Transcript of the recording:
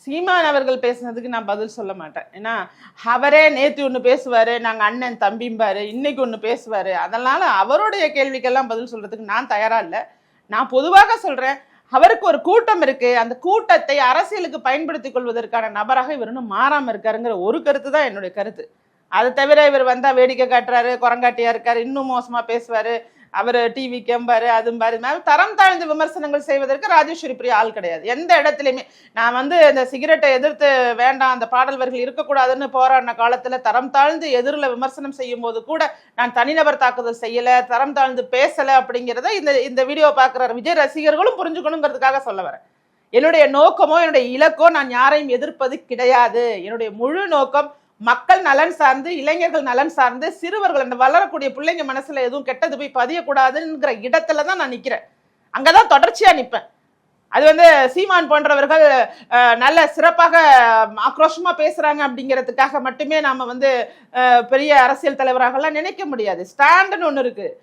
சீமான் அவர்கள் பேசுனதுக்கு நான் பதில் சொல்ல மாட்டேன். ஏன்னா அவரே நேத்து ஒண்ணு பேசுவாரு, நாங்க அண்ணன் தம்பிம்பாரு, இன்னைக்கு ஒண்ணு பேசுவாரு. அதனால அவருடைய கேள்விக்கெல்லாம் பதில் சொல்றதுக்கு நான் தயாரா இல்ல. நான் பொதுவாக சொல்றேன், அவருக்கு ஒரு கூட்டம் இருக்கு, அந்த கூட்டத்தை அரசியலுக்கு பயன்படுத்திக் கொள்வதற்கான நபராக இவர் இன்னும் மாறாம இருக்காருங்கிற ஒரு கருத்து தான் என்னுடைய கருத்து. அதை தவிர இவர் வந்தா வேடிக்கை காட்டுறாரு, குரங்காட்டியா இருக்காரு, இன்னும் மோசமா பேசுவாரு, அவர் டிவி கேம்பாரு அதும்பாரு, தரம் தாழ்ந்த விமர்சனங்கள் செய்வதற்கு ராஜேஸ்வரி பிரியா ஆள் கிடையாது. எந்த இடத்துலையுமே நான் இந்த சிகரெட்டை எதிர்த்து வேண்டாம், அந்த பாடல் வரிகள் இருக்கக்கூடாதுன்னு போராடின காலத்துல தரம் தாழ்ந்து எதிரில் விமர்சனம் செய்யும் போது கூட நான் தனிநபர் தாக்குதல் செய்யல, தரம் தாழ்ந்து பேசல அப்படிங்கிறத இந்த வீடியோ பார்க்குற விஜய் ரசிகர்களும் புரிஞ்சுக்கணுங்கிறதுக்காக சொல்ல வரேன். என்னுடைய நோக்கமோ என்னுடைய இலக்கோ நான் யாரையும் எதிர்ப்பது கிடையாது. என்னுடைய முழு நோக்கம் மக்கள் நலன் சார்ந்து, இளைஞர்கள் நலன் சார்ந்து, சிறுவர்கள் அந்த வளரக்கூடிய பிள்ளைங்க மனசுல எதுவும் கெட்டது போய் பதியக்கூடாதுங்கிற இடத்துலதான் நான் நிக்கிறேன். அங்கதான் தொடர்ச்சியா நிப்பேன். அது சீமான் போன்றவர்கள் நல்ல சிறப்பாக ஆக்ரோஷமா பேசுறாங்க அப்படிங்கிறதுக்காக மட்டுமே நாம பெரிய அரசியல் தலைவராக எல்லாம் நினைக்க முடியாது. ஸ்டாண்டுன்னு ஒண்ணு இருக்கு.